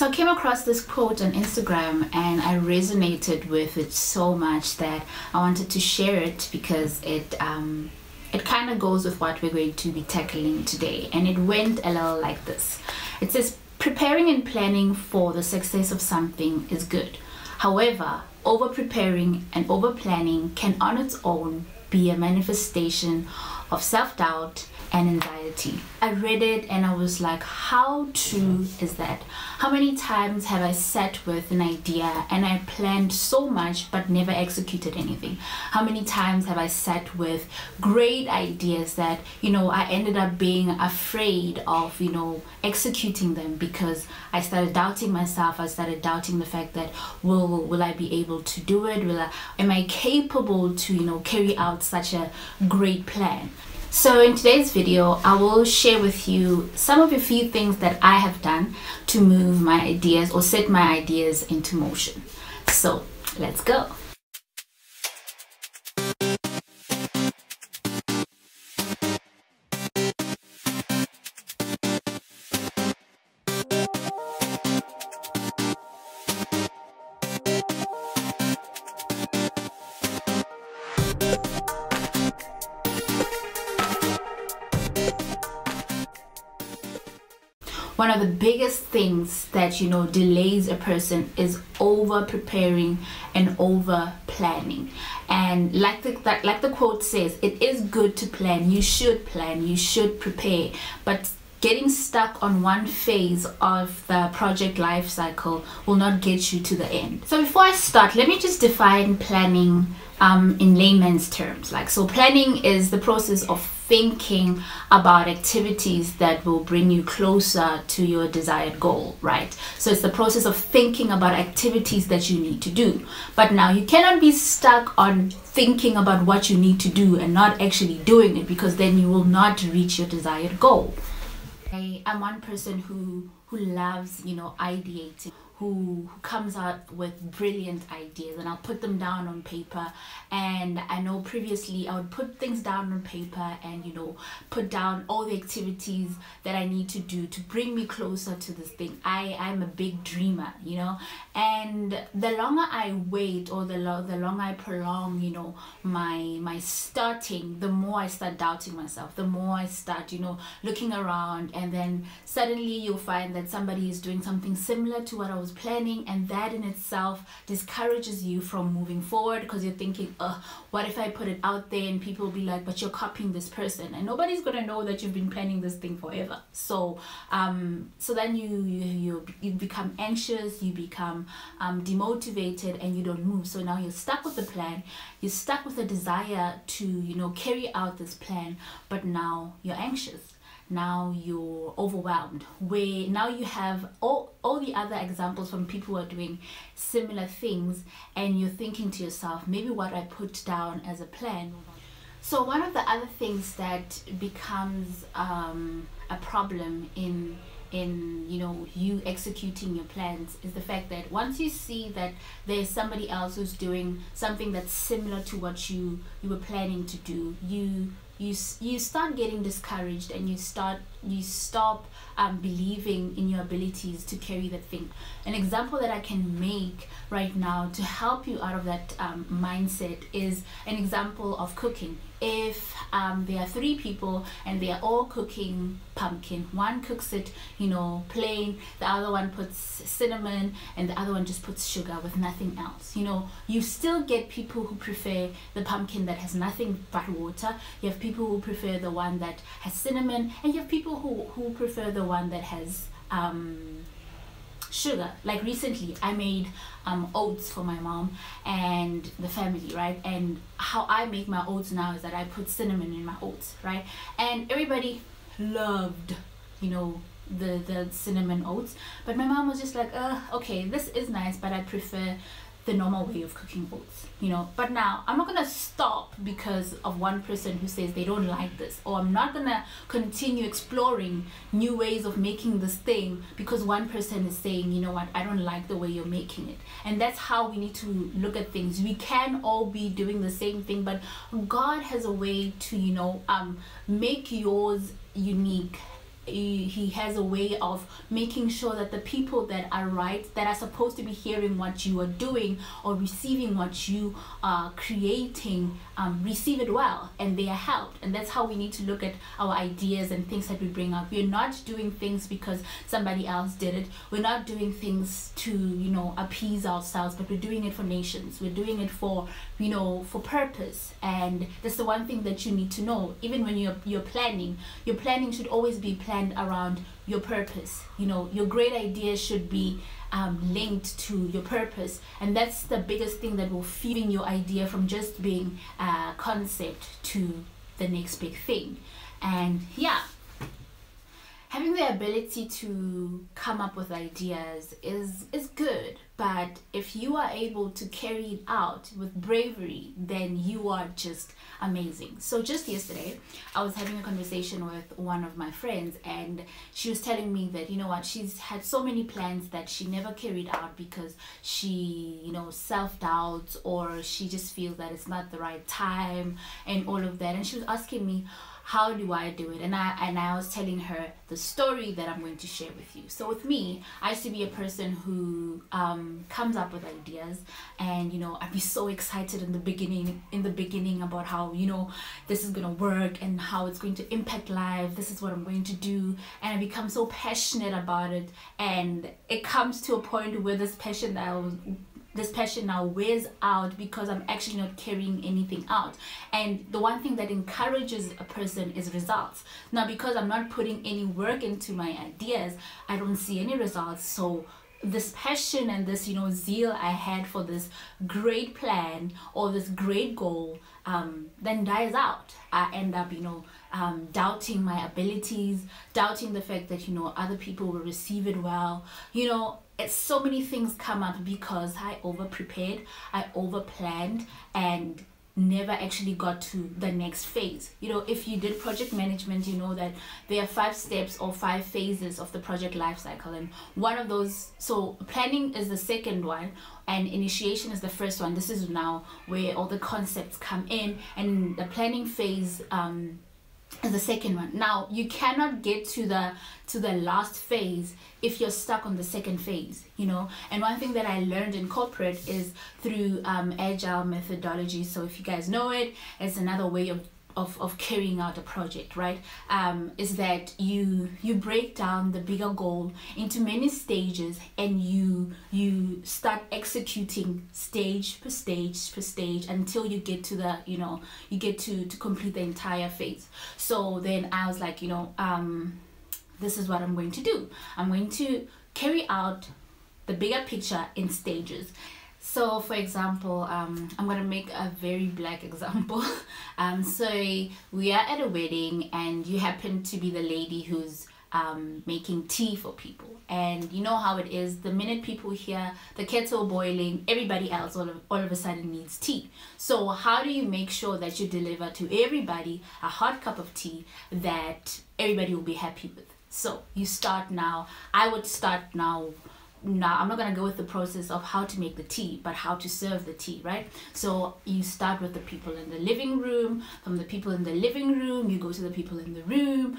So I came across this quote on Instagram and I resonated with it so much that I wanted to share it because it kind of goes with what we're going to be tackling today. And it went a little like this. It says, preparing and planning for the success of something is good. However, over preparing and over planning can on its own be a manifestation of self-doubt and anxiety. I read it and I was like, how true is that? How many times have I sat with an idea and I planned so much but never executed anything? How many times have I sat with great ideas that, I ended up being afraid of, executing them because I started doubting myself. I started doubting the fact that, will I be able to do it? Am I capable to, carry out such a great plan? So in today's video, I will share with you some of the few things that I have done to move my ideas or set my ideas into motion. So let's go. One of the biggest things that delays a person is over preparing and over planning. And like the quote says, it is good to plan, you should prepare, but getting stuck on one phase of the project life cycle will not get you to the end. So before I start, let me just define planning in layman's terms. So planning is the process of thinking about activities that will bring you closer to your desired goal, right? So it's the process of thinking about activities that you need to do. But now you cannot be stuck on thinking about what you need to do and not actually doing it, because then you will not reach your desired goal. I'm one person who loves, ideating, who comes out with brilliant ideas, and I'll put them down on paper. And I know previously I would put things down on paper and put down all the activities that I need to do to bring me closer to this thing. I'm a big dreamer, and the longer I wait or the longer I prolong my starting, the more I start doubting myself, the more I start looking around, and then suddenly you'll find that somebody is doing something similar to what I was planning, and that in itself discourages you from moving forward, because you're thinking, what if I put it out there and people will be like, but you're copying this person, and nobody's gonna know that you've been planning this thing forever. So then you become anxious, you become demotivated, and you don't move. So now you're stuck with the plan, you're stuck with the desire to carry out this plan, but now you're anxious. Now you're overwhelmed, where now you have all the other examples from people who are doing similar things, and you're thinking to yourself, maybe what I put down as a plan. So one of the other things that becomes a problem in you executing your plans is the fact that once you see that there's somebody else who's doing something that's similar to what you were planning to do, you start getting discouraged, and you stop believing in your abilities to carry that thing. An example that I can make right now to help you out of that mindset is an example of cooking. If there are 3 people and they are all cooking pumpkin, one cooks it plain, the other one puts cinnamon, and the other one just puts sugar with nothing else. You still get people who prefer the pumpkin that has nothing but water. You have people who prefer the one that has cinnamon, and you have people who prefer the one that has sugar. Like recently I made oats for my mom and the family, right? And how I make my oats now is that I put cinnamon in my oats, right? And everybody loved the cinnamon oats, but my mom was just like, okay, this is nice, but I prefer the normal way of cooking oats, But now I'm not gonna stop because of one person who says they don't like this, or I'm not gonna continue exploring new ways of making this thing because one person is saying, what, I don't like the way you're making it. And that's how we need to look at things. We can all be doing the same thing, but God has a way to make yours unique he has a way of making sure that the people that are right, that are supposed to be hearing what you are doing or receiving what you are creating, receive it well and they are helped. And that's how we need to look at our ideas and things that we bring up. We're not doing things because somebody else did it. We're not doing things to, you know, appease ourselves, but we're doing it for nations. We're doing it for, you know, for purpose. And that's the one thing that you need to know. Even when you're planning, your planning should always be planned around your purpose. You know, your great ideas should be linked to your purpose, and that's the biggest thing that will feed in your idea from just being a concept to the next big thing. And yeah, having the ability to come up with ideas is good, but if you are able to carry it out with bravery, then you are just amazing. So just yesterday, I was having a conversation with one of my friends, and she was telling me that, you know what, she's had so many plans that she never carried out because she, you know, self-doubts, or she just feels that it's not the right time and all of that. And she was asking me, how do I do it? And I was telling her the story that I'm going to share with you. So with me, I used to be a person who comes up with ideas, and, you know, I'd be so excited in the beginning about how, you know, this is gonna work and how it's going to impact life. This is what I'm going to do, and I become so passionate about it, and it comes to a point where this passion now wears out because I'm actually not carrying anything out. And the one thing that encourages a person is results. Now, because I'm not putting any work into my ideas, I don't see any results. So this passion and this, you know, zeal I had for this great plan or this great goal then dies out. I end up, you know, doubting my abilities, doubting the fact that, you know, other people will receive it well. You know, it's so many things come up because I over prepared, I over planned, and never actually got to the next phase. You know, if you did project management, you know that there are 5 steps or 5 phases of the project life cycle, and one of those, so planning is the second one and initiation is the first one. This is now where all the concepts come in, and the planning phase is the second one. Now, you cannot get to the last phase if you're stuck on the second phase, you know. And one thing that I learned in corporate is through agile methodology. So if you guys know it, it's another way of carrying out a project, right? Is that you break down the bigger goal into many stages, and you start executing stage per stage per stage until you get to the, you know, you get to complete the entire phase. So then I was like, you know, this is what I'm going to do. I'm going to carry out the bigger picture in stages. So for example, I'm gonna make a very black example. So we are at a wedding, and you happen to be the lady who's making tea for people, and you know how it is, the minute people hear the kettle boiling, everybody else all of a sudden needs tea. So how do you make sure that you deliver to everybody a hot cup of tea that everybody will be happy with? So you start now. I would start now. I'm not going to go with the process of how to make the tea, but how to serve the tea, right? So you start with the people in the living room. From the people in the living room, you go to the people in the room.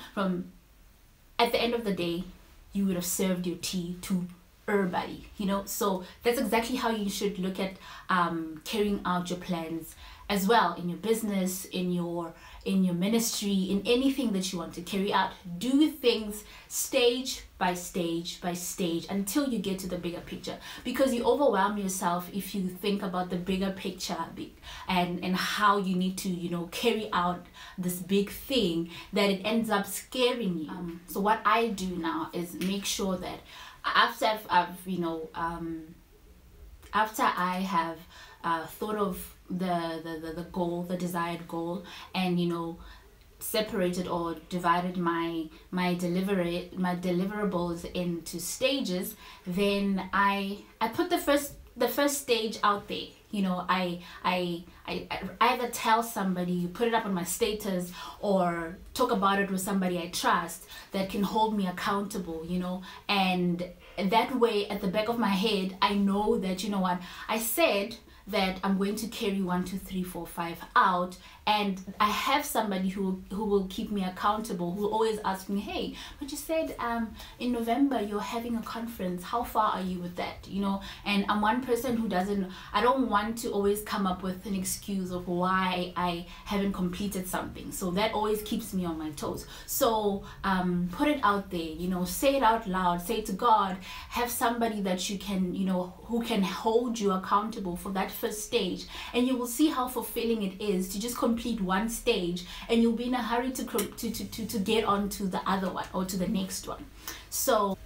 At the end of the day, you would have served your tea to everybody, you know. So that's exactly how you should look at carrying out your plans as well, in your business, in your ministry, in anything that you want to carry out. Do things stage by stage by stage until you get to the bigger picture, because you overwhelm yourself if you think about the bigger picture and how you need to, you know, carry out this big thing, that it ends up scaring you. So what I do now is make sure that after I have thought of the goal, the desired goal, and, you know, separated or divided my deliverables into stages, then I put the first stage out there. You know, I either tell somebody, put it up on my status, or talk about it with somebody I trust that can hold me accountable, you know. And that way, at the back of my head, I know that, you know what, I said that I'm going to carry 1, 2, 3, 4, 5 out, and I have somebody who will keep me accountable, who will always ask me, hey, but you said in November you're having a conference, how far are you with that, you know? And I'm one person who I don't want to always come up with an excuse of why I haven't completed something. So that always keeps me on my toes. So put it out there, you know, say it out loud, say it to God, have somebody that you can, you know, who can hold you accountable for that first stage, and you will see how fulfilling it is to just complete one stage, and you'll be in a hurry to get on to the other one or to the next one. So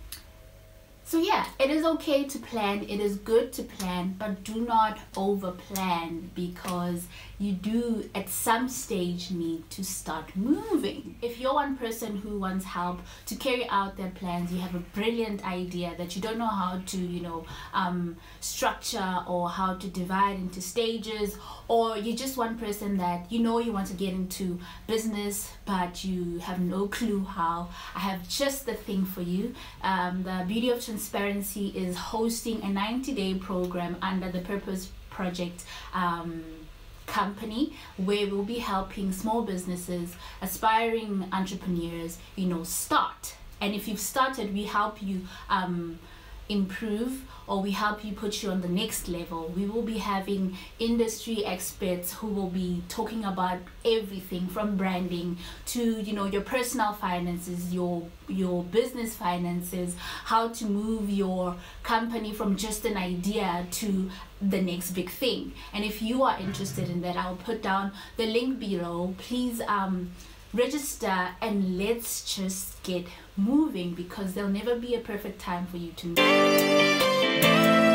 yeah, it is okay to plan, it is good to plan, but do not over plan, because you do at some stage need to start moving. If you're one person who wants help to carry out their plans, you have a brilliant idea that you don't know how to, you know, structure or how to divide into stages, or you're just one person that you know you want to get into business but you have no clue how, I have just the thing for you. The Beauty of Transparency is hosting a 90-day program under the Purpose Project company, where we'll be helping small businesses, aspiring entrepreneurs, you know, start. And if you've started, we help you improve, or we help you put you on the next level. We will be having industry experts who will be talking about everything from branding to, you know, your personal finances, your business finances, how to move your company from just an idea to the next big thing. And if you are interested in that, I'll put down the link below. Please register and let's just get moving, because there'll never be a perfect time for you to move.